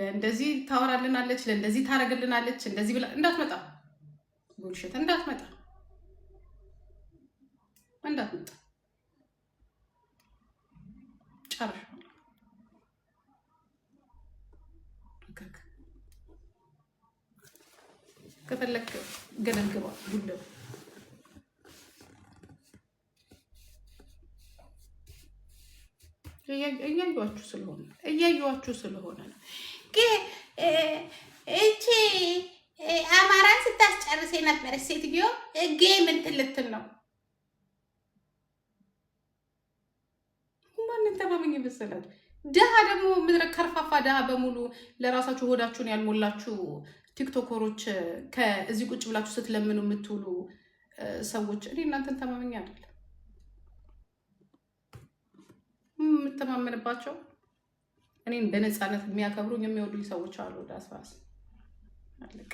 እንደዚህ ታወራልናለች ለእንደዚህ ታረግልናለች እንደዚህ ብላ እንዳትመጣ ቡልሽት እንዳትመጣ ጨርሽ ከፈለክ ገደልግባ ጉልብ እያዩዋችሁ ስለሆነ ነው። እቺ አማራን ስታስጨርስ የነበረች ሴትዮ ጌም እንትን ልትል ነው። ማንን ተማመኝ መሰላችሁ? ድሃ ደግሞ ምድረ ከርፋፋ ድሃ በሙሉ ለራሳችሁ ሆዳችሁን ያልሞላችሁ ቲክቶከሮች ከዚህ ቁጭ ብላችሁ ስትለምኑ የምትውሉ ሰዎች እኔ እናንተን ተማመኝ አይደለም የምተማመንባቸው። እኔን በነፃነት የሚያከብሩኝ የሚወዱኝ ሰዎች አሉ። ዳስፋስ አለቅ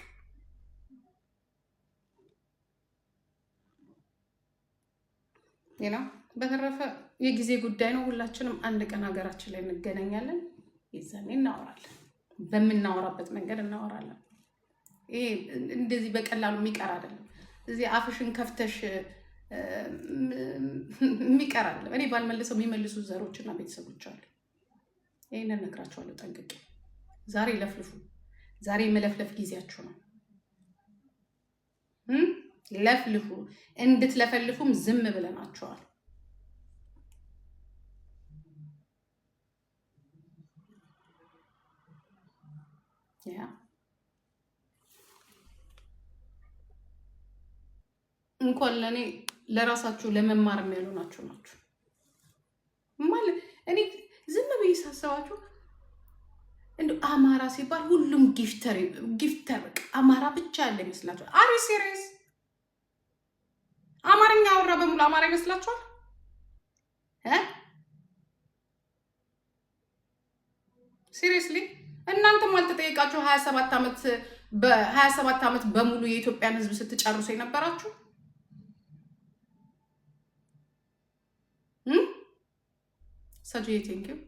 ይና በተረፈ የጊዜ ጉዳይ ነው። ሁላችንም አንድ ቀን ሀገራችን ላይ እንገናኛለን። ይዘን እናወራለን። በምናወራበት መንገድ እናወራለን። ይሄ እንደዚህ በቀላሉ የሚቀር አይደለም። እዚህ አፍሽን ከፍተሽ የሚቀር አይደለም። እኔ ባልመልሰው የሚመልሱ ዘሮችና ቤተሰቦች አሉ። ይሄንን እነግራቸዋለሁ ጠንቅቄ። ዛሬ ለፍልፉ። ዛሬ መለፍለፍ ጊዜያችሁ ነው። ለፍልፉ። እንድትለፈልፉም ዝም ብለናቸዋል። ያ እንኳን ለኔ ለራሳችሁ ለመማር የሚያሉ ናችሁ ማለት እኔ ዝም ብዬ ሳስባችሁ እንደ አማራ ሲባል ሁሉም ጊፍተር አማራ ብቻ ያለ ይመስላችኋል? አሪ ሲሪየስ አማርኛ አወራ በሙሉ አማራ ይመስላችኋል? ሲሪየስሊ እናንተም አልተጠየቃችሁ? 27 ዓመት በሙሉ የኢትዮጵያን ሕዝብ ስትጨርሱ የነበራችሁ ሰጆዬ ቴንኪው።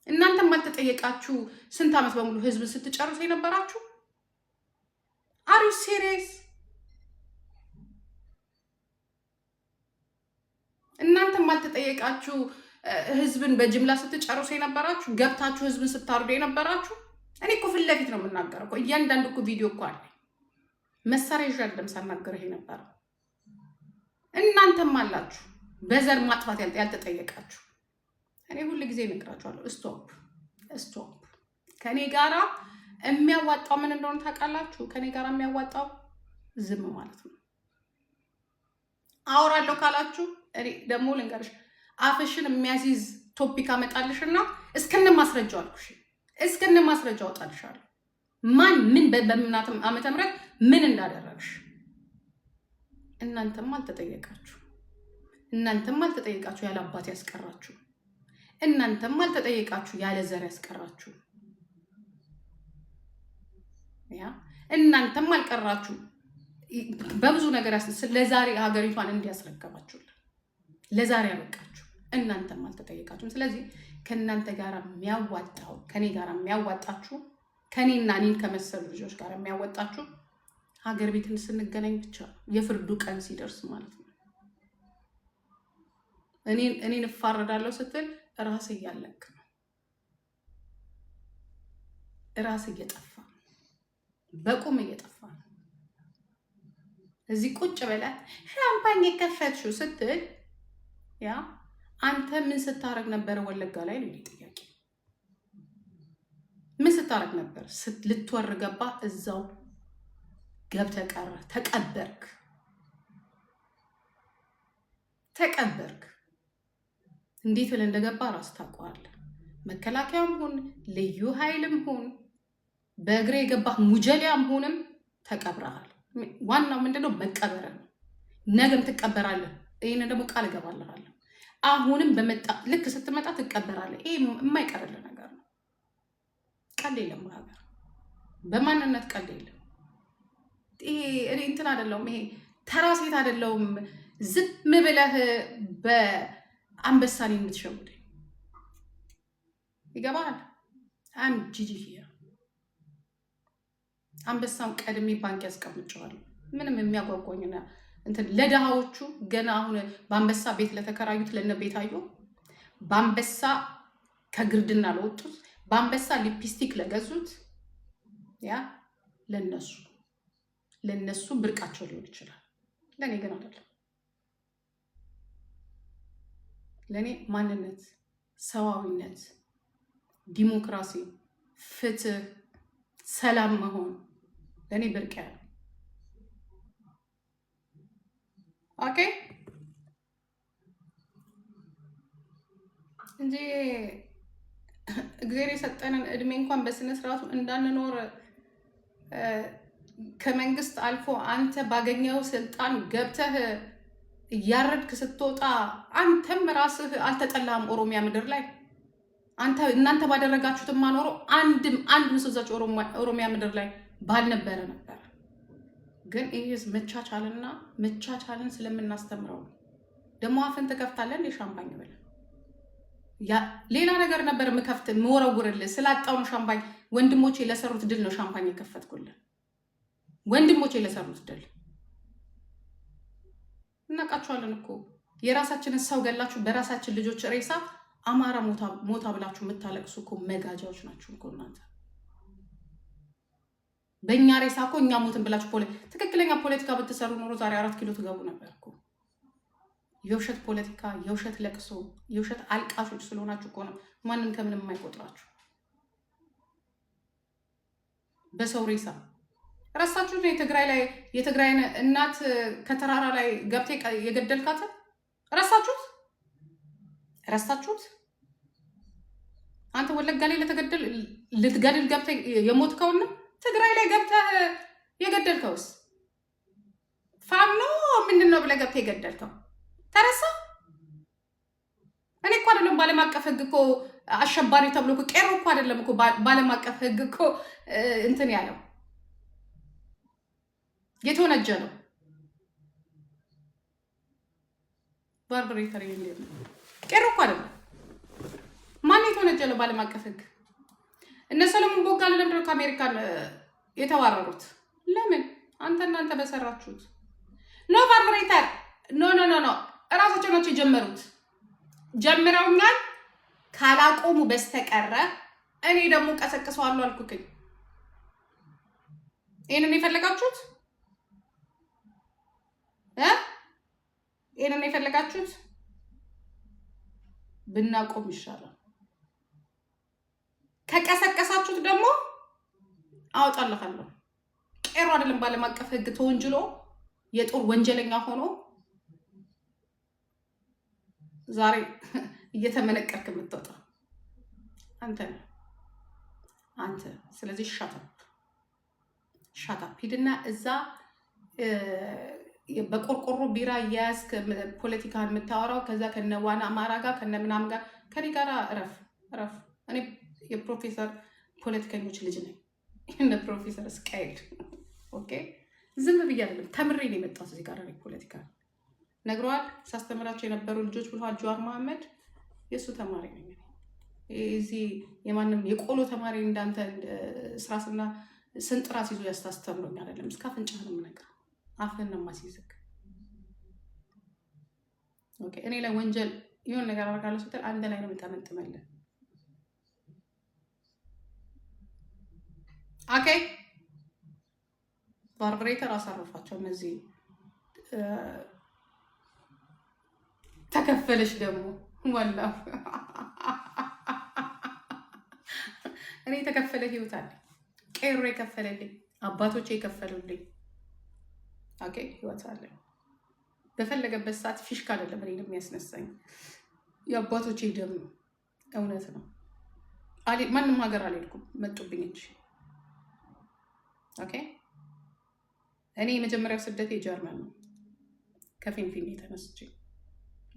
እናንተም አልተጠየቃችሁ? ስንት ዓመት በሙሉ ሕዝብ ስትጨርሱ የነበራችሁ? አር ዩ ሲሪየስ? እናንተም አልተጠየቃችሁ? ሕዝብን በጅምላ ስትጨርሱ የነበራችሁ? ገብታችሁ ሕዝብን ስታርዱ የነበራችሁ? እኔ እኮ ፊት ለፊት ነው የምናገረው እኮ። እያንዳንዱ እኮ ቪዲዮ እኮ አለ። መሳሪያ ይዤ አይደለም ሳናገር የነበረው። እናንተም አላችሁ በዘር ማጥፋት ያልተጠየቃችሁ። እኔ ሁሉ ጊዜ እነግራችኋለሁ፣ ስቶፕ። ከኔ ጋራ የሚያዋጣው ምን እንደሆነ ታውቃላችሁ? ከኔ ጋራ የሚያዋጣው ዝም ማለት ነው። አወራለሁ ካላችሁ እኔ ደግሞ ልንገርሽ፣ አፍሽን የሚያስይዝ ቶፒክ አመጣልሽና እስከነ ማስረጃው አልኩሽ፣ እስከነ ማስረጃው አወጣልሻለሁ። ማን ምን በምናትም ዓመተ ምህረት ምን እንዳደረግሽ። እናንተም አልተጠየቃችሁ። እናንተም አልተጠየቃችሁ ያለ አባት ያስቀራችሁ። እናንተም አልተጠየቃችሁ ያለ ዘር ያስቀራችሁ። እናንተም አልቀራችሁ በብዙ ነገር ለዛሬ ሀገሪቷን እንዲያስረከባችሁልን ለዛሬ ያበቃችሁ። እናንተም አልተጠየቃችሁም። ስለዚህ ከእናንተ ጋር የሚያዋጣው ከኔ ጋር የሚያዋጣችሁ ከኔና እኔን ከመሰሉ ልጆች ጋር የሚያወጣችሁ ሀገር ቤትን ስንገናኝ ብቻ የፍርዱ ቀን ሲደርስ ማለት ነው። እኔን እፋረዳለሁ ስትል ራስ እያለክ ነው። ራስ እየጠፋ በቁም እየጠፋ ነው። እዚህ ቁጭ ብለህ ሻምፓኝ የከፈትሽው ስትል ያ አንተ ምን ስታረግ ነበር? ወለጋ ላይ ነው ጥያቄ። ምን ስታረግ ነበር? ልትወር ገባ፣ እዛው ገብተህ ቀረ፣ ተቀበርክ። እንዴት ብለህ እንደገባ ራስ ታውቀዋለህ። መከላከያም ሁን ልዩ ኃይልም ሁን በእግሬ የገባህ ሙጀሊያም ሁንም ተቀብረሃል። ዋናው ምንድነው? መቀበር ነው። ነገም ትቀበራለህ። ይሄን ደግሞ ቃል እገባልሃለሁ። አሁንም ልክ ስትመጣ ትቀበራለህ። ይሄ የማይቀርልህ ነገር ነው። ቀልድ የለም ሀገር፣ በማንነት ቀልድ የለም። ይሄ እኔ እንትን አይደለሁም። ይሄ ተራ ሴት አይደለሁም። ዝም ብለህ በአንበሳኔ የምትሸውደኝ ይገባል። አም ጂጂ ሂር አንበሳም ቀድሜ ባንክ ያስቀምጨዋለሁ። ምንም የሚያጓጓኝና እንትን ለድሃዎቹ ገና አሁን በአንበሳ ቤት ለተከራዩት ለነቤታዩ በአንበሳ ከግርድና ለወጡት በአንበሳ ሊፕስቲክ ለገዙት ያ ለነሱ ብርቃቸው ሊሆን ይችላል። ለኔ ግን አይደለም። ለኔ ማንነት፣ ሰዋዊነት፣ ዲሞክራሲ፣ ፍትህ፣ ሰላም መሆን ለኔ ብርቅ ያለ ኦኬ እንጂ እግዚአብሔር የሰጠንን እድሜ እንኳን በስነ ስርዓቱ እንዳንኖር ከመንግስት አልፎ አንተ ባገኘው ስልጣን ገብተህ እያረድክ ስትወጣ አንተም ራስህ አልተጠላህም። ኦሮሚያ ምድር ላይ እናንተ ባደረጋችሁት ማኖሮ አንድ ምስዛች ኦሮሚያ ምድር ላይ ባልነበረ ነበር። ግን ይሄስ መቻቻልን ስለምናስተምረው ደግሞ አፍን ትከፍታለህ እንደ ሻምፓኝ ብለህ ሌላ ነገር ነበር ምወረውርልህ ስላጣው ነው ሻምፓኝ። ወንድሞቼ ለሰሩት ድል ነው ሻምፓኝ የከፈትኩልህ። ወንድሞቼ ለሰሩት ድል እናቃችኋለን እኮ። የራሳችንን ሰው ገላችሁ በራሳችን ልጆች ሬሳ አማራ ሞታ ብላችሁ የምታለቅሱ እኮ መጋጃዎች ናችሁ እኮ እናንተ። በእኛ ሬሳ እኮ እኛ ሞትን ብላችሁ ትክክለኛ ፖለቲካ ብትሰሩ ኖሮ ዛሬ 4 ኪሎ ትገቡ ነበር እኮ። የውሸት ፖለቲካ፣ የውሸት ለቅሶ፣ የውሸት አልቃሾች ስለሆናችሁ እኮ ነው ማንም ከምንም የማይቆጥራችሁ። በሰው ሬሳ ረሳችሁት። የትግራይን እናት ከተራራ ላይ ገብቴ የገደልካትን ረሳችሁት። አንተ ወለጋ ላይ ልትገድል ገብተ የሞትከውና ትግራይ ላይ ገብተ የገደልከውስ ፋኖ ምንድን ነው ብለህ ገብተ የገደልከው ተረሳ። እኔ እኮ አይደለም ባለም አቀፍ ህግ እኮ አሸባሪ ተብሎ እኮ ቄሮ እኮ አይደለም እኮ ባለም አቀፍ ህግ እኮ እንትን ያለው የተወነጀለው ባርበሬተር ይሄን ቄሮ እኮ አይደለም። ማን የተወነጀለው ባለም አቀፍ ህግ? እነ ሰለሞን ቦጋለ ለምንድነው ከአሜሪካን የተዋረሩት? ለምን? እናንተ በሰራችሁት ኖ ባርበሬተር ኖ እራሳቸው ናቸው የጀመሩት። ጀምረውኛል ካላቆሙ በስተቀረ እኔ ደግሞ ቀሰቅሰዋለሁ አልኩኝ። ይሄንን የፈለጋችሁት ይሄንን የፈለጋችሁት ብናቆም ይሻላል። ከቀሰቀሳችሁት ደግሞ አወጣለሁ። ቄሮ አይደለም ባለም አቀፍ ህግ ተወንጅሎ የጦር ወንጀለኛ ሆኖ ዛሬ እየተመነቀርክ የምትወጣ አንተ። ስለዚህ ሻታፕ ሂድና እዛ በቆርቆሮ ቢራ እያያዝክ ፖለቲካን የምታወራው ከዛ ከነዋና አማራ ጋር ከነምናም ጋር ከኔ ጋር እረፍ። እኔ የፕሮፌሰር ፖለቲከኞች ልጅ ነኝ። እነ ፕሮፌሰር ስቃይል ኦኬ። ዝም ብዬ አይደለም ተምሬ ነው የመጣሁት እዚህ ጋር ፖለቲካ ነግረዋል። ሳስተምራቸው የነበሩ ልጆች ብለዋል። ጀዋር መሐመድ የእሱ ተማሪ ነኝ። እዚህ የማንም የቆሎ ተማሪ እንዳንተ ስራስና ስንጥራስ ይዞ ያስታስተምሮኝ አይደለም። እስከ አፍንጫህ ነው የምነግርህ። አፍህን ነው የማስይዝህ። ኦኬ። እኔ ላይ ወንጀል የሆነ ነገር አደርጋለሁ ስትል አንተ ላይ ነው የምጠመጥመልህ። ኦኬ። ባርበሬተር አሳርፋቸው። እነዚህ ተከፈለሽ ደግሞ ወላ እኔ የተከፈለ ህይወት አለ። ቄሮ የከፈለልኝ አባቶቼ የከፈሉልኝ ኦኬ ህይወት አለ። በፈለገበት ሰዓት ፊሽካ አይደለም እኔ የሚያስነሳኝ የአባቶቼ ደም ነው። እውነት ነው። ማንም ሀገር አልሄድኩም መጡብኝ እንጂ ኦኬ። እኔ የመጀመሪያው ስደቴ ጀርመን ነው። ከፊንፊኔ ተነስቼ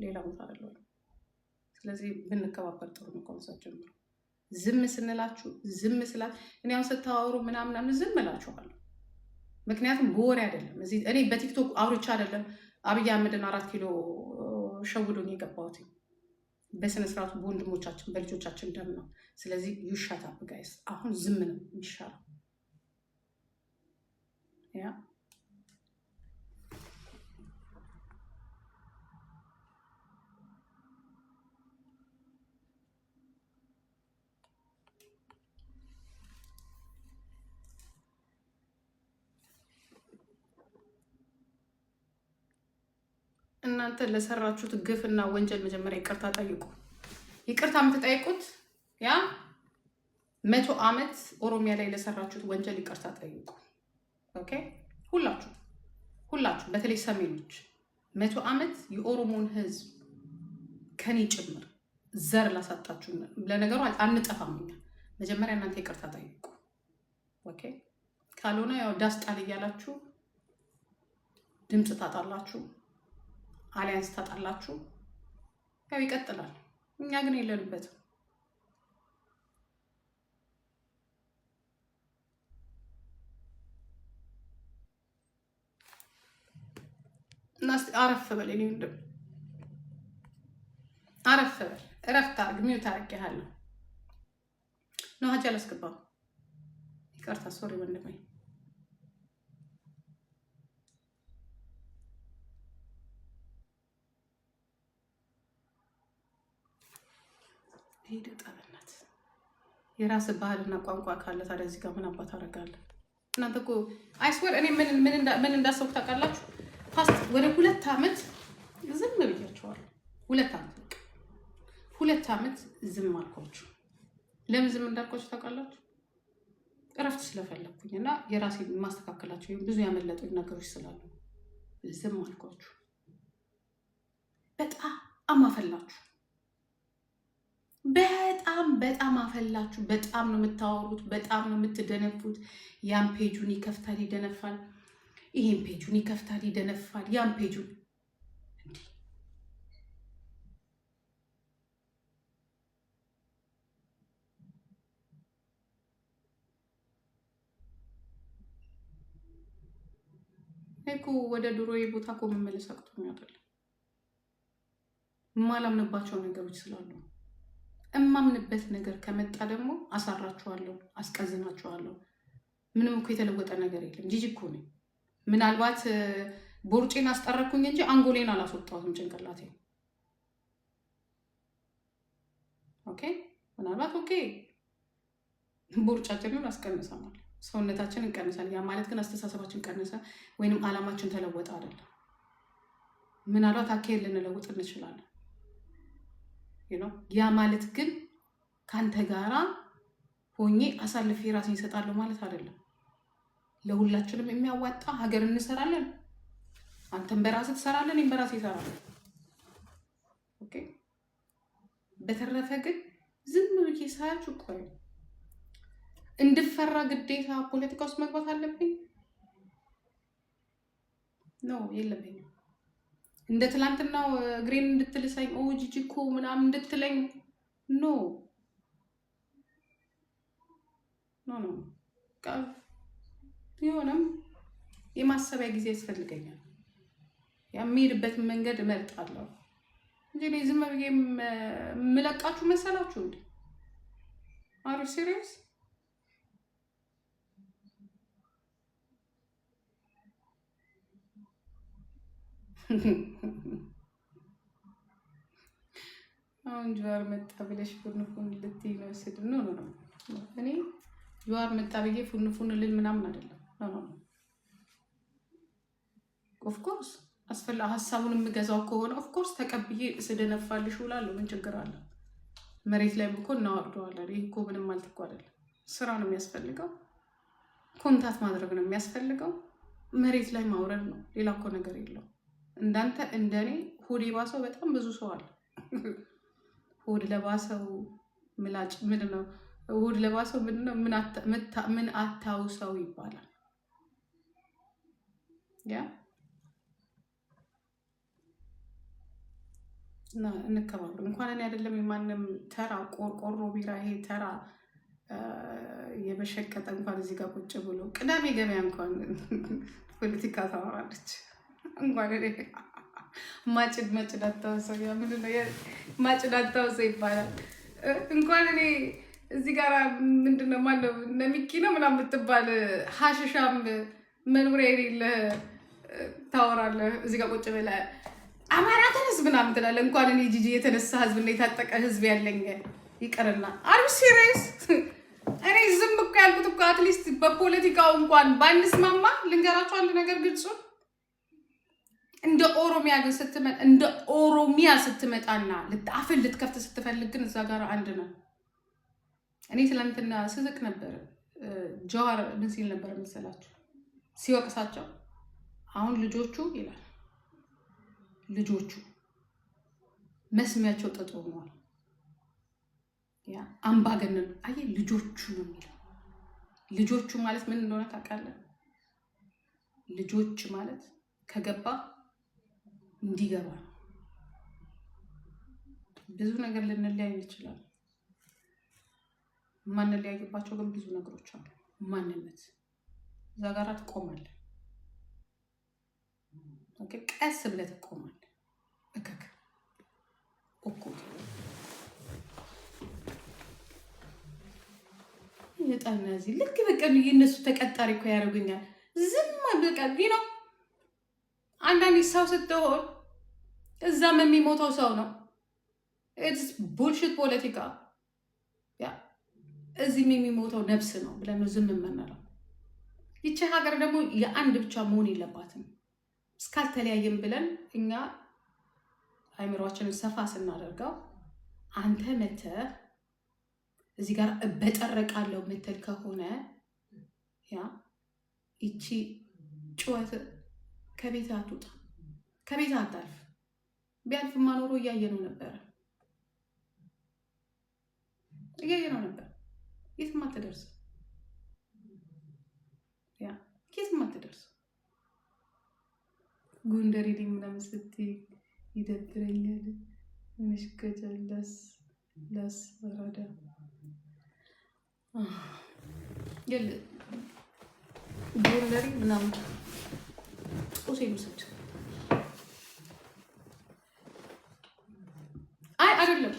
ሌላ ቦታ አይደለም። ስለዚህ ብንከባበር ጥሩ ነው። ኮንሰፕት ጀምሮ ዝም ስንላችሁ እኔ አሁን ስታወሩ ምናምን ዝም እላችኋለሁ። ምክንያቱም በወሬ አይደለም። እኔ በቲክቶክ አውርቻ አይደለም አብይ አህመድን 4 ኪሎ ሸውዶኝ የገባሁት። በስነ ስርዓቱ በወንድሞቻችን በልጆቻችን ደም ነው። ስለዚህ ዩሻት አፕ ጋይስ። አሁን ዝም ነው የሚሻለው። ያ እናንተ ለሰራችሁት ግፍ እና ወንጀል መጀመሪያ ይቅርታ ጠይቁ። ይቅርታ የምትጠይቁት ያ 100 ዓመት ኦሮሚያ ላይ ለሰራችሁት ወንጀል ይቅርታ ጠይቁ። ኦኬ ሁላችሁ በተለይ ሰሜኖች 100 ዓመት የኦሮሞን ህዝብ ከኔ ጭምር ዘር ላሳጣችሁ። ለነገሩ አንጠፋም እኛ። መጀመሪያ እናንተ ይቅርታ ጠይቁ። ኦኬ ካልሆነ ያው ዳስጣል እያላችሁ ድምፅ ታጣላችሁ፣ አሊያንስ ታጣላችሁ። ያው ይቀጥላል። እኛ ግን የለንበትም። እና አረፍ በል እኔ እንደም አረፍ በል እረፍት አድርግ። ሚውት አድርጌሃለሁ። ነው ሀጅ አላስገባም። ይቅርታ ሶሪ ወንድሜ። ሄደ ጠበናት። የራስ ባህልና ቋንቋ ካለ ታዲያ እዚህ ጋር ምን አባት አደርጋለሁ? እናንተ እኮ አይስወር እኔ ምን እንዳሰብኩ ታውቃላችሁ? ፓስት ወደ 2 ዓመት ዝም ብያቸዋለሁ። 2 ዓመት ዝም አልኳችሁ። ለምን ዝም እንዳልኳችሁ ታውቃላችሁ? እረፍት ስለፈለኩኝ እና የራሴ ማስተካከላቸው ብዙ ያመለጡኝ ነገሮች ስላሉ ዝም አልኳችሁ። በጣም አፈላችሁ። በጣም አፈላችሁ። በጣም ነው የምታወሩት፣ በጣም ነው የምትደነፉት። ያን ፔጁን ይከፍታል ይደነፋል፣ ይሄን ፔጁን ይከፍታል ይደነፋል፣ ያን ፔጁን እንዲህ እኮ ወደ ድሮዬ ቦታ እኮ መመለስ አቅቶኝ አይደለም። የማላምንባቸው ነገሮች ስላሉ እማምንበት ነገር ከመጣ ደግሞ አሳራችኋለሁ፣ አስቀዝናችኋለሁ። ምንም እኮ የተለወጠ ነገር የለም። ጂጂ እኮ ነኝ። ምናልባት ቦርጬን አስጠረኩኝ እንጂ አንጎሌን አላስወጣሁትም ጭንቅላቴ። ኦኬ ምናልባት ኦኬ ቦርጫችንን አስቀንሰናል፣ ሰውነታችን እንቀንሳል። ያ ማለት ግን አስተሳሰባችን ቀነሰ ወይንም አላማችን ተለወጠ አይደለም። ምናልባት አካሄድ ልንለውጥ እንችላለን። ያ ማለት ግን ከአንተ ጋራ ሆኜ አሳልፌ ራሴን እሰጣለሁ ማለት አይደለም። ለሁላችንም የሚያዋጣ ሀገር እንሰራለን። አንተም በራስህ ትሰራለን፣ እኔም በራሴ እሰራለሁ። ኦኬ በተረፈ ግን ዝም ብዬ ሳያችሁ ቆይ እንድፈራ ግዴታ ፖለቲካ ውስጥ መግባት አለብኝ? ነው የለብኝም። እንደ ትላንትናው እግሬን እንድትልሰኝ ጂጂ እኮ ምናምን እንድትለኝ ኖ ቢሆንም የማሰቢያ ጊዜ ያስፈልገኛል። የሚሄድበትን መንገድ እመርጣለሁ እንጂ እኔ ዝም ብዬ የምለቃችሁ መሰላችሁ እንዴ? አር ሲሪየስ? አሁን ጀዋር መጣ ብለሽ ፉንፉን ልትይ ነው ስድ ነው። እኔ ጀዋር መጣ ብዬ ፉንፉን ልል ምናምን አይደለም። ኦፍኮርስ ሀሳቡን የምገዛው ከሆነ ኦፍኮርስ ተቀብዬ ስደነፋልሽ ውላለሁ። ምን ችግር አለ? መሬት ላይ እኮ እናወርደዋለን። ይህ እኮ ምንም ማለት እኮ አይደለም። ስራ ነው የሚያስፈልገው፣ ኮንታክት ማድረግ ነው የሚያስፈልገው፣ መሬት ላይ ማውረድ ነው። ሌላ እኮ ነገር የለው። እንዳንተ እንደኔ ሆድ የባሰው በጣም ብዙ ሰው አለ። ሆድ ለባሰው ምላጭ ምንድነው? ሆድ ለባሰው ምንድነው? ምን አታውሰው ይባላል። ያ እና እንከባበር። እንኳን እኔ አይደለም የማንም ተራ ቆርቆሮ ቢራ ይሄ ተራ የበሸቀጠ እንኳን እዚህ ጋር ቁጭ ብሎ ቅዳሜ ገበያ እንኳን ፖለቲካ ታወራለች። እንኳን ማጭድ አታውሰው ያ ምን ነው ማጭድ አታውሰው ይባላል። እንኳን እኔ እዚህ ጋር ምንድነው ማለት ነሚኪ ነው ምናምን የምትባል ሀሽሻም መኖሪያ የሌለ ታወራለህ። እዚህ ጋር ቁጭ ብለህ አማራ ተነስ ምናምን ትላለህ። እንኳን እኔ ጂጂ የተነሳ ህዝብ እና የታጠቀ ህዝብ ያለኝ ይቀርና አር ሲሪየስ እኔ ዝም እኮ ያልኩት እኮ አትሊስት በፖለቲካው እንኳን ባንስማማ ልንገራችሁ አንድ ነገር ግልጹ እንደ ኦሮሚያ ግን ስትመጣ እንደ ኦሮሚያ ስትመጣና ልታፍል ልትከፍት ስትፈልግ ግን እዛ ጋር አንድ ነው። እኔ ትላንትና ስዝቅ ነበር። ጆሃር ምን ሲል ነበር መሰላችሁ ሲወቅሳቸው አሁን ልጆቹ ይላል ልጆቹ መስሚያቸው ጥጥ ሆኗል። ያ አምባገነን አይ ልጆቹ ነው የሚለው። ልጆቹ ማለት ምን እንደሆነ ታውቃለህ? ልጆች ማለት ከገባ እንዲገባ ብዙ ነገር ልንለያይ ይችላል። ማንለያይባቸው ግን ብዙ ነገሮች አሉ። ማንነት እዛ ጋር ትቆማለህ። ኦኬ ቀስ ብለህ ትቆማለህ። እከክ ኦኮ ይጣና እዚህ ልክ በቃ የነሱ ተቀጣሪ እኮ ያደርጉኛል። ዝም በቃ ነው። አንዳንዴ ሰው ስትሆን እዛም የሚሞተው ሰው ነው። ኢትስ ቡልሺት ፖለቲካ። ያ እዚህም የሚሞተው ነፍስ ነው ብለን ነው ዝም የምንለው። ይቺ ሀገር ደግሞ የአንድ ብቻ መሆን የለባትም። እስካልተለያየም ብለን እኛ አይምሮአችንን ሰፋ ስናደርገው አንተ መተህ እዚህ ጋር በጠረቃለው ምትል ከሆነ ያ እቺ ጩኸት ከቤት አትውጣ፣ ከቤት አታልፍ። ቢያልፍ ማኖሮ እያየነው ነበር። የትም አትደርስ። ያ የትም አትደርስ። ጎንደሬ ላይ ምናምን ስትይ ይደብረኛል። ምንሽ ከጀለስ ለስ ወራዳ ገል ጎንደሬ ምናምን ጦሴ ይመስል አይ አይደለም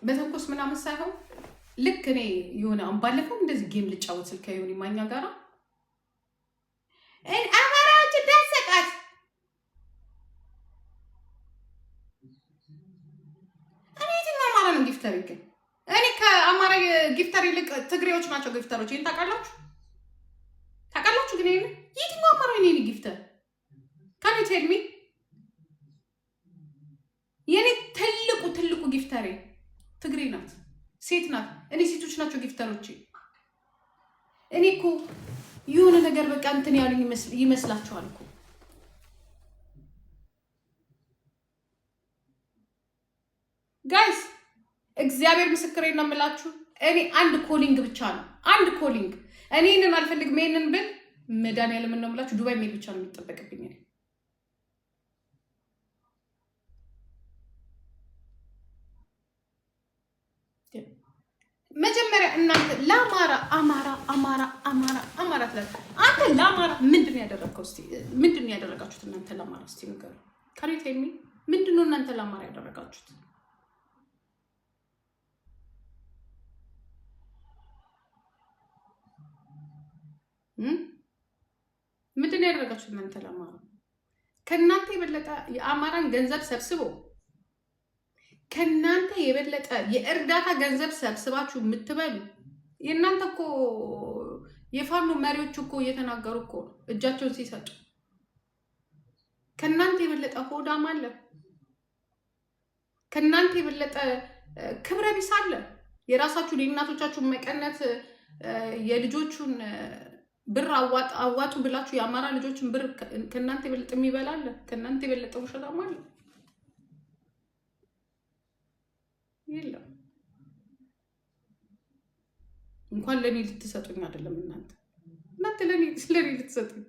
በተንኮስ ምናምን ሳይሆን ልክ እኔ የሆነ ባለፈው እንደዚህ ጌም ልጫወት ስልክ ከዮኒ ማኛ ጋራ አማራዎች ደሰቃት እኔ የትኛው አማራ ነው ጊፍተር ይገኝ? እኔ ከአማራ ጊፍተር ይልቅ ትግሬዎች ናቸው ጊፍተሮች። ይሄን ታውቃላችሁ? ግን የትኛው አማራ ነው የኔ ጊፍተር? ካን ዩ ቴል ሚ? የኔ ትልቁ ጊፍተሬ ትግሬ ናት፣ ሴት ናት። እኔ ሴቶች ናቸው ጊፍተሮች። እኔ እኮ የሆነ ነገር በቃ እንትን ያሉኝ ይመስላችኋል እኮ። ጋይስ እግዚአብሔር ምስክሬን ነው የምላችሁ። እኔ አንድ ኮሊንግ ብቻ ነው፣ አንድ ኮሊንግ። እኔ እኔን አልፈልግም። ይሄንን ብል መድኃኒዓለም ነው የምላችሁ ዱባይ መሄድ ብቻ ነው የሚጠበቅብኝ። መጀመሪያ እናንተ ለአማራ አማራ ትላለህ። አንተ ለአማራ ምንድን ነው ያደረግከው? እስቲ ምንድን ነው ያደረጋችሁት እናንተ ለአማራ? እስቲ ንገሩ። ካን ዩ ቴል ሚ ምንድን ነው እናንተ ለአማራ ያደረጋችሁት? ምንድን ነው ያደረጋችሁት እናንተ ለአማራ? ከእናንተ የበለጠ የአማራን ገንዘብ ሰብስቦ ከእናንተ የበለጠ የእርዳታ ገንዘብ ሰብስባችሁ የምትበሉ የእናንተ እኮ የፋኖ መሪዎች እኮ እየተናገሩ እኮ እጃቸውን ሲሰጡ ከእናንተ የበለጠ ሆዳም አለ። ከእናንተ የበለጠ ክብረ ቢስ አለ። የራሳችሁን የእናቶቻችሁን መቀነት የልጆቹን ብር አዋጡ ብላችሁ የአማራ ልጆችን ብር ከእናንተ የበለጠ የሚበላ አለ። ከእናንተ የበለጠ ውሸታም አለ። የለም። እንኳን ለኔ ልትሰጡኝ አይደለም እናንተ ለኔ ልትሰጡኝ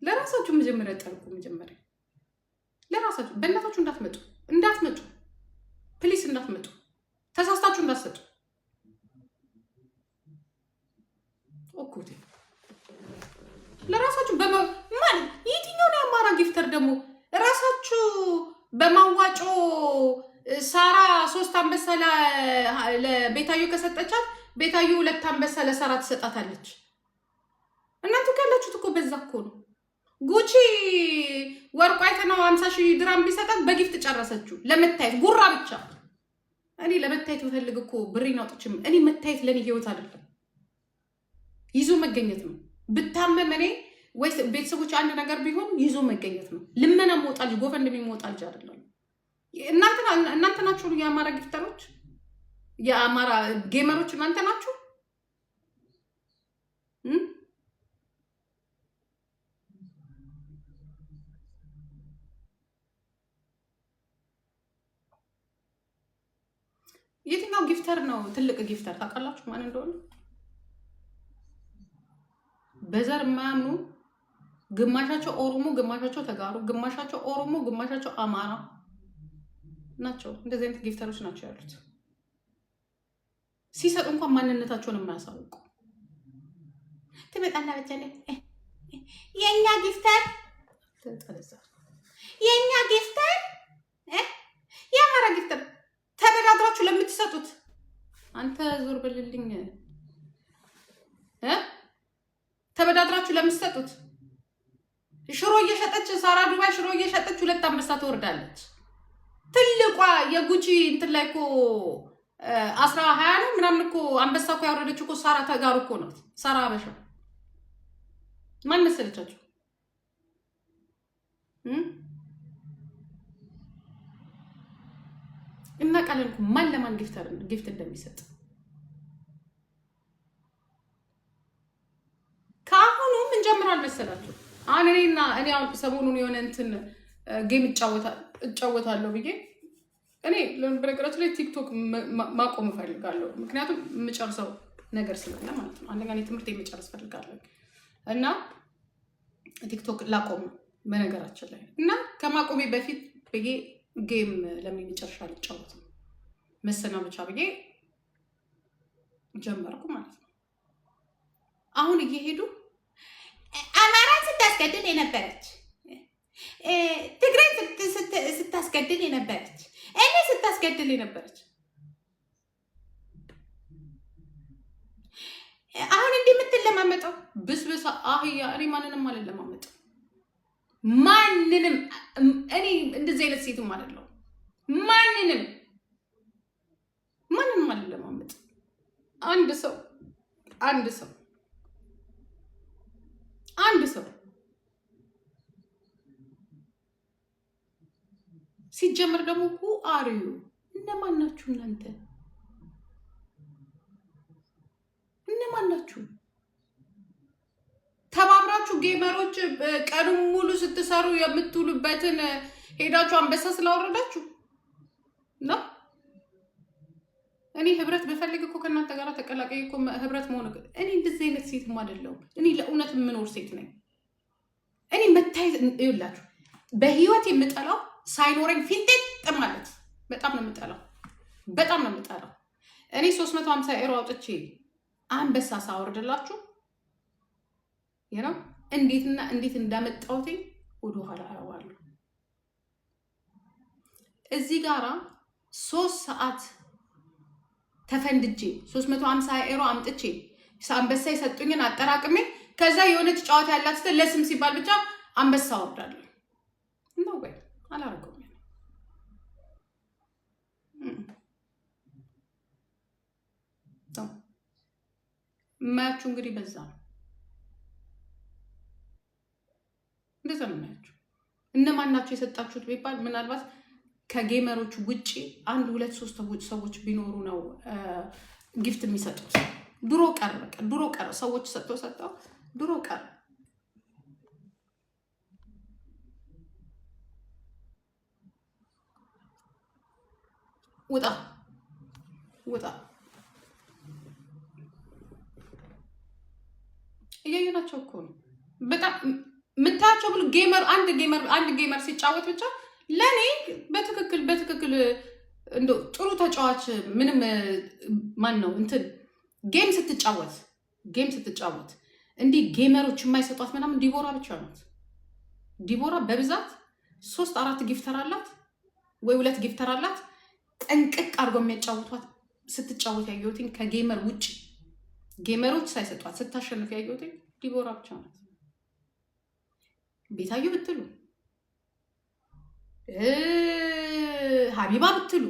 ለራሳችሁ መጀመሪያ ጠርቁ። መጀመሪያ ለራሳችሁ በእናታችሁ እንዳትመጡ ፕሊስ፣ እንዳትመጡ፣ ተሳስታችሁ እንዳትሰጡ። ኦኮቴ ለራሳችሁ በማን የትኛው ነው የአማራ ጊፍተር ደግሞ ራሳችሁ 3 አንበሳ ለቤታዩ ከሰጠቻት ቤታዩ 2 አንበሳ ለሳራ ትሰጣታለች። እናንተ ካላችሁት እኮ በዛ እኮ ነው። ጉቺ ወርቋ አይተነው 50,000 ድራም ቢሰጣት በጊፍት ጨረሰችው። ለመታየት ጉራ ብቻ። እኔ ለመታየት ብፈልግ እኮ ብሬን አውጥቼም እኔ መታየት ለኔ ህይወት አይደለም፣ ይዞ መገኘት ነው። ብታመም እኔ ወይስ ቤተሰቦች አንድ ነገር ቢሆን ይዞ መገኘት ነው። ልመና ሞጣል ጎፈንድሚ ሞጣል አይደለም። እናንተ ናችሁ የአማራ ጊፍተሮች፣ የአማራ ጌመሮች እናንተ ናችሁ። የትኛው ጊፍተር ነው ትልቅ ጊፍተር ታውቃላችሁ ማን እንደሆነ? በዘር የማያምኑ ግማሻቸው ኦሮሞ፣ ግማሻቸው ተጋሩ፣ ግማሻቸው ኦሮሞ፣ ግማሻቸው አማራ ናቸው። እንደዚህ አይነት ጊፍተሮች ናቸው ያሉት። ሲሰጡ እንኳን ማንነታቸውን የማያሳውቁ ትመጣና ብቻ የኛ ጊፍተር የኛ ጊፍተር የአማራ ጊፍተር ተበዳድራችሁ ለምትሰጡት አንተ ዞር በልልኝ ተበዳድራችሁ ለምትሰጡት ሽሮ እየሸጠች ሳራ ዱባይ ሽሮ እየሸጠች 2 አንበሳ ትወርዳለች። ትልቋ የጉቺ እንትን ላይ እኮ 20 ነው ምናምን እኮ አንበሳ እኮ ያወረደች እኮ ሳራ ተጋሩ እኮ ናት። ሳራ አበሻ ማን መሰለቻችሁ? እና ቃልንኩ ማን ለማን ጊፍት እንደሚሰጥ ካሁኑ ምን ጀምራል መሰላችሁ? እኔ አሁን ሰሞኑን የሆነ እንትን ጌም እጫወታለሁ ብዬ እኔ በነገራችን ላይ ቲክቶክ ማቆም እፈልጋለሁ። ምክንያቱም የምጨርሰው ነገር ስለሆነ ማለት ነው። አንደኛ ትምህርት የመጨረስ እፈልጋለሁ እና ቲክቶክ ላቆም በነገራችን ላይ እና ከማቆሜ በፊት ብዬ ጌም ለምን መጨረሻ ልጫወት ነው መሰናበቻ ብዬ ጀመርኩ ማለት ነው። አሁን እየሄዱ አማራን ስታስገድል የነበረች ትግራይ ስታስገድል የነበረች እኔ ስታስገድል የነበረች አሁን እንዲህ የምትለማመጠው ብስብሳ አህያ። እኔ ማንንም አልለማመጠው ማንንም። እኔ እንደዚህ አይነት ሴትም አይደለሁም። ማንንም አልለማመጥ። አንድ ሰው ሲጀምር ደግሞ who are you? እነማን ናችሁ እናንተ? እነማን ናችሁ? ተባብራችሁ ጌመሮች ቀኑን ሙሉ ስትሰሩ የምትውሉበትን ሄዳችሁ አንበሳ ስላወረዳችሁ ነው። እኔ ህብረት በፈልግ እኮ ከእናንተ ጋር ተቀላቀይ እኮ ህብረት መሆን። እኔ እንደዚህ አይነት ሴትም አይደለሁም። እኔ ለእውነት የምኖር ሴት ነኝ። እኔ መታየት ይኸውላችሁ፣ በህይወት የምጠላው ሳይኖረኝ ፊንጤጥ ማለት በጣም ነው የምጠላው። እኔ 350 ዩሮ አውጥቼ አንበሳ ሳወርድላችሁ እንዴት እንዳመጣሁት ወደ ኋላ አያዋለሁ። እዚህ ጋራ 3 ሰዓት ተፈንድጄ 350 ዩሮ አምጥቼ አንበሳ የሰጡኝን አጠራቅሜ ከዛ የሆነች ጨዋታ ያላት ለስም ሲባል ብቻ አንበሳ አወርዳለሁ ነው ወይ? አላረገውም። ማያችሁ እንግዲህ በዛ ነው። እንደዛ ነው ማያችሁ። እነማን ናቸው የሰጣችሁት ቢባል ምናልባት ከጌመሮች ውጪ 1 2 3 ሰዎች ቢኖሩ ነው ጊፍት የሚሰጡት። ድሮ ቀረ ሰዎች ሰጥተው ድሮ ቀረ። ውጣ እያየናቸው እኮ ነው። በጣም የምታያቸው ብሎ አንድ ጌመር ሲጫወት ብቻ ለኔ በትክክል እንደው ጥሩ ተጫዋች ምንም ማን ነው እንትን ጌም ስትጫወት እንዲህ ጌመሮች የማይሰጧት ምናምን ዲቦራ ብቻ ናት። ዲቦራ በብዛት 3 4 ጊፍተር አላት ወይ 2 ጊፍተር አላት። ጠንቅቅ አድርጎ የሚያጫውቷት ስትጫወት ያየሁትኝ ከጌመር ውጭ ጌመሮች ሳይሰጧት ስታሸንፍ ያየሁትኝ ዲቦራ ብቻ ናት። ቤታዩ ብትሉ ሀቢባ ብትሉ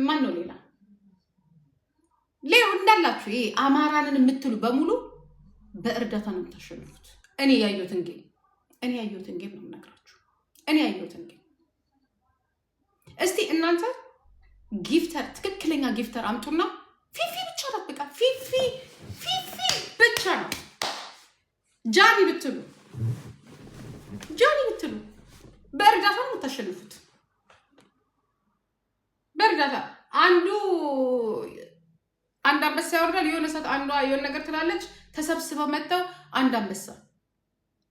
ማን ነው ሌላ እንዳላችሁ ይሄ አማራንን የምትሉ በሙሉ በእርዳታ ነው የምታሸንፉት። እኔ ያየሁትን ጌም ነው የምነግራችሁ። እኔ ያየሁትን ጌም እስቲ እናንተ ጊፍተር ትክክለኛ ጊፍተር አምጡና ፊፊ ብቻ ናት። በቃ ፊፊ ብቻ ናት። ጃኒ ብትሉ በእርዳታ ነው የምታሸንፉት። በእርዳታ አንድ አንበሳ ያወርዳል። የሆነ ሰዓት አንዷ የሆነ ነገር ትላለች። ተሰብስበው መጥተው አንድ አንበሳ።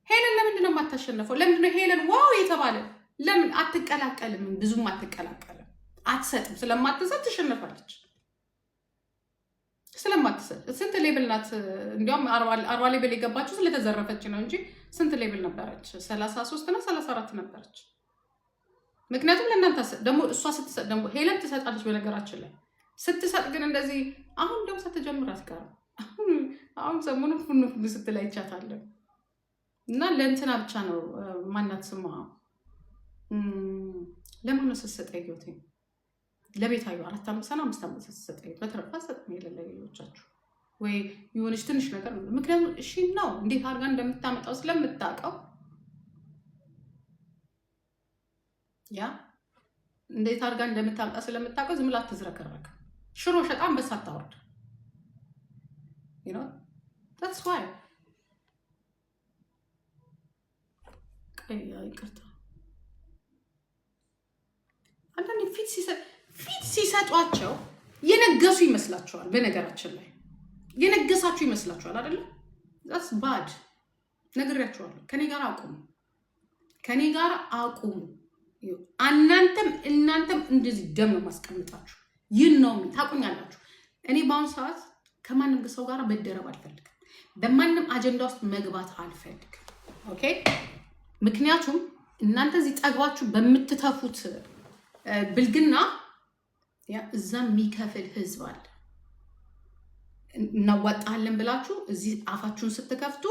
ሄለን ለምንድን ነው የማታሸንፈው? ለምንድን ነው ሄለን ዋው የተባለ? ለምን አትቀላቀልም? ብዙም አትቀላቀልም። አትሰጥም። ስለማትሰጥ ትሸነፋለች። ስለማትሰጥ ስንት ሌብል ናት? እንዲያውም 40 ሌብል የገባችው ስለተዘረፈች ነው እንጂ ስንት ሌብል ነበረች? 33 እና 34 ነበረች። ምክንያቱም ለእናንተ ደግሞ እሷ ስትሰጥ ደግሞ ሄለን ትሰጣለች። በነገራችን ላይ ስትሰጥ ግን እንደዚህ አሁን ደግሞ ሳትጀምራት ጋር አሁን ሰሞኑን ፉኑ ስትል አይቻታለሁ። እና ለእንትና ብቻ ነው ማናት ስማ ለምን ነው ስትሰጥ ያየሁትኝ? ለቤታዩ 4 5 እና 5 ዓመት ስትሰጥ በተረፈ ሰጥም የሌሎቻችሁ ወይ የሆነች ትንሽ ነገር ነው። ምክንያቱም እሺ ነው እንዴት አድርጋ እንደምታመጣው ስለምታውቀው ያ እንዴት አድርጋ እንደምታመጣ ስለምታውቀው ዝም ብላ አትዝረከረክ። ሽሮ ሸጣን በሳታወርድ you know that's why ይቅርታ አንዳንዴ ፊት ሲሰጧቸው የነገሱ ይመስላችኋል። በነገራችን ላይ የነገሳችሁ ይመስላችኋል አይደለ? that's bad ነግሬያችኋለሁ። ከኔ ጋር አቁሙ። እናንተም እንደዚህ ደም ነው ማስቀምጣችሁ። ይህን ነው ታቁኛላችሁ። እኔ በአሁኑ ሰዓት ከማንም ሰው ጋር መደረብ አልፈልግም። በማንም አጀንዳ ውስጥ መግባት አልፈልግም። ኦኬ? ምክንያቱም እናንተ እዚህ ጠግባችሁ በምትተፉት ብልግና እዛ የሚከፍል ህዝብ አለ። እናዋጣለን ብላችሁ እዚህ አፋችሁን ስትከፍቱ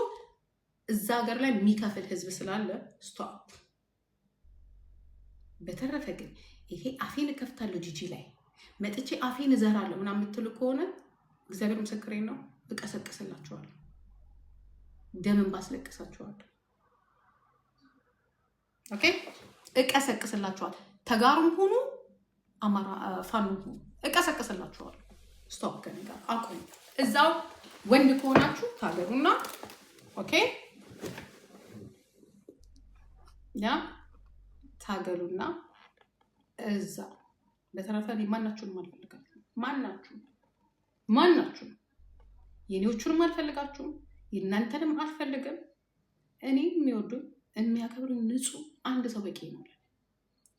እዛ ሀገር ላይ የሚከፍል ህዝብ ስላለ ስቶፕ። በተረፈ ግን ይሄ አፌን እከፍታለሁ ጂጂ ላይ መጥቼ አፌን እዘራለሁ ምናምን የምትሉ ከሆነ እግዚአብሔር ምስክሬን ነው፣ እቀሰቅስላችኋለሁ። ደምን ባስለቅሳችኋለሁ። ኦኬ? እቀሰቅስላችኋለሁ። ተጋሩም ሁኑ አማራ ፋኑ ሁኑ እቀሰቅስላችኋለሁ። ስቶፕ ከኔ ጋር አቁሙ። እዛው ወንድ ከሆናችሁ ታገሩና ኦኬ ያ ታገሉና እዛው። በተረፈ ማናችሁንም አልፈልጋችሁም። ማናችሁም የኔዎቹንም አልፈልጋችሁም፣ የእናንተንም አልፈልግም። እኔ የሚወዱኝ የሚያከብሩኝ ንጹህ አንድ ሰው በቂ ነው።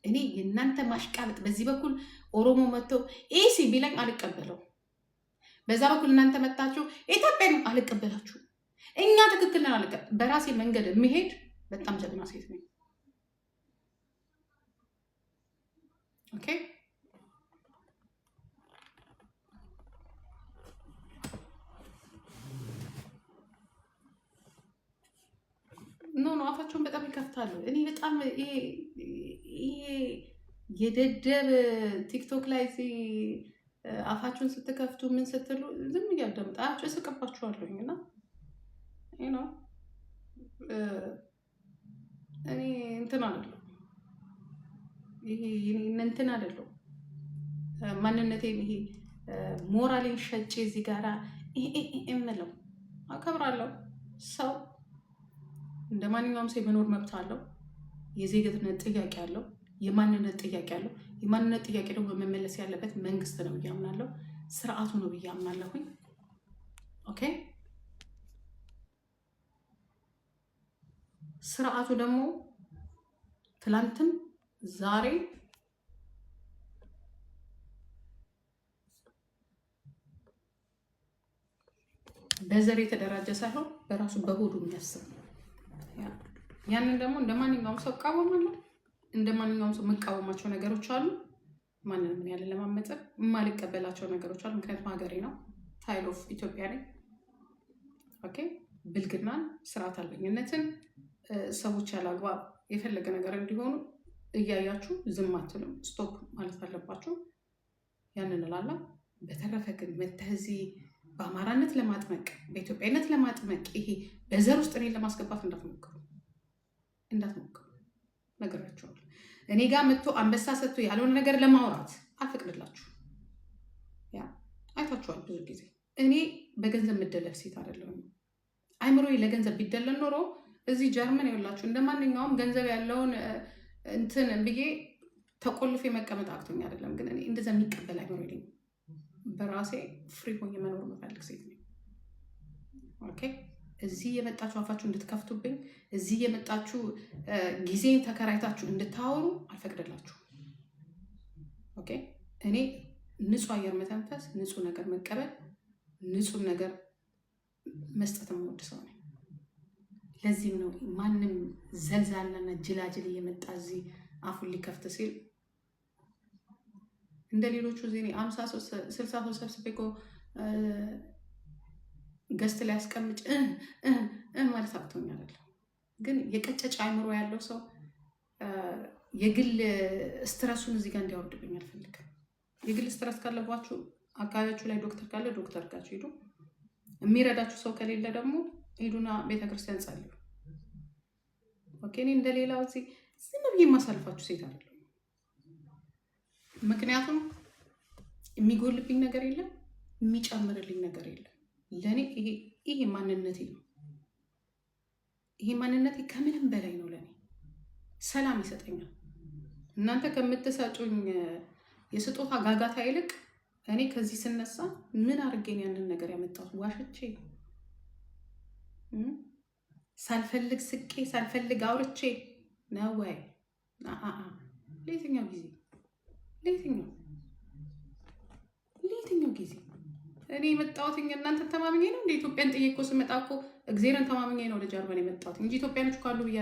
እኔ የእናንተ ማሽቃበጥ በዚህ በኩል ኦሮሞ መጥተው ኤሲ ቢለኝ አልቀበለው፣ በዛ በኩል እናንተ መጣችሁ ኢትዮጵያ አልቀበላችሁ። እኛ ትክክል ነን አልቀበል። በራሴ መንገድ የሚሄድ በጣም ጀግና ሴት ነኝ። ኦኬ? ኖ አፋቸውን በጣም ይከፍታሉ። እኔ በጣም ይሄ የደደብ ቲክቶክ ላይ አፋቸውን ስትከፍቱ ምን ስትሉ ዝም እያዳምጣችሁ እስቅባችኋለሁኝ። እና እኔ እንትን አይደለሁ፣ ይሄ እንትን አይደለሁ። ማንነቴን ይሄ ሞራሌን ሸጬ እዚህ ጋራ እምለው አከብራለሁ። ሰው እንደ ማንኛውም ሰው የመኖር መብት አለው። የዜግነት ጥያቄ አለው። የማንነት ጥያቄ አለው። የማንነት ጥያቄ ደግሞ መመለስ ያለበት መንግስት ነው ብዬ አምናለሁ። ስርዓቱ ነው ብዬ አምናለሁኝ። ኦኬ? ስርዓቱ ደግሞ ትላንትም ዛሬ በዘር የተደራጀ ሳይሆን በራሱ በሆዱ የሚያስብ ነው። ያንን ደግሞ እንደ ማንኛውም ሰው እቃወማለሁ። እንደ ማንኛውም ሰው የምቃወማቸው ነገሮች አሉ፣ ማንንም ያለ ለማመጠር የማልቀበላቸው ነገሮች አሉ። ምክንያቱም ሀገሬ ነው፣ ታይል ኦፍ ኢትዮጵያ ነኝ። ኦኬ ብልግናን፣ ስርዓት አልበኝነትን፣ ሰዎች ያላግባብ የፈለገ ነገር እንዲሆኑ እያያችሁ ዝም አትሉም። ስቶፕ ማለት አለባችሁ። ያንን እላለሁ። በተረፈ ግን መተህ እዚህ በአማራነት ለማጥመቅ በኢትዮጵያነት ለማጥመቅ ይሄ በዘር ውስጥ እኔን ለማስገባት እንዳትሞክሩ ነገራቸዋል። እኔ ጋር መጥቶ አንበሳ ሰጥቶ ያልሆነ ነገር ለማውራት አልፈቅድላችሁ። ያ አይታችኋል ብዙ ጊዜ። እኔ በገንዘብ የምደለል ሴት አይደለሁም። አይምሮዬ ለገንዘብ ቢደለል ኖሮ እዚህ ጀርመን ይኸውላችሁ እንደ ማንኛውም ገንዘብ ያለውን እንትን ብዬ ተቆልፌ መቀመጥ አቅቶኝ አይደለም። ግን እኔ እንደዛ የሚቀበል አይምሮ የለኝም። በራሴ ፍሪ ሆኜ መኖር መፈልግ ሴት ነኝ። ኦኬ እዚህ የመጣችሁ አፋችሁ እንድትከፍቱብኝ፣ እዚህ የመጣችሁ ጊዜን ተከራይታችሁ እንድታወሩ አልፈቅድላችሁ። ኦኬ እኔ ንጹህ አየር መተንፈስ፣ ንጹህ ነገር መቀበል፣ ንጹህ ነገር መስጠት የምወድ ሰው ነኝ። ለዚህም ነው ማንም ዘልዛላና ጅላጅል እየመጣ እዚህ አፉን ሊከፍት ሲል እንደ ሌሎቹ እዚህ 60 ሰብስቤ እኮ ገስት ላይ ያስቀምጭ ማለት አቅቶኝ አይደለም። ግን የቀጨጭ አይምሮ ያለው ሰው የግል ስትረሱን እዚህ ጋር እንዲያወርድብኝ አልፈልግም። የግል ስትረስ ካለባችሁ አካባቢያችሁ ላይ ዶክተር ካለ ዶክተር ጋር ሄዱ። የሚረዳችሁ ሰው ከሌለ ደግሞ ሄዱና ቤተክርስቲያን ጸልዩ። ኦኬ እኔ እንደሌላው እዚህ ዝም ብዬ የማሳልፋችሁ ሴት አይደለም። ምክንያቱም የሚጎልብኝ ነገር የለም፣ የሚጨምርልኝ ነገር የለም። ለእኔ ይሄ ማንነቴ ነው። ይሄ ማንነቴ ከምንም በላይ ነው። ለእኔ ሰላም ይሰጠኛል። እናንተ ከምትሰጡኝ የስጦታ ጋጋታ ይልቅ እኔ ከዚህ ስነሳ ምን አድርጌን ያንን ነገር ያመጣሁት? ዋሽቼ ሳልፈልግ ስቄ ሳልፈልግ አውርቼ ነው ወይ? ለየትኛው ጊዜ ለየትኛው ጊዜ እኔ የመጣሁት እናንተ ተማምኜ ነው? እንደ ኢትዮጵያን ጥዬ እኮ ስመጣ እኮ እግዚአብሔርን ተማምኜ ነው ወደ ጀርመን የመጣሁት እንጂ ኢትዮጵያኖች ካሉ ብያ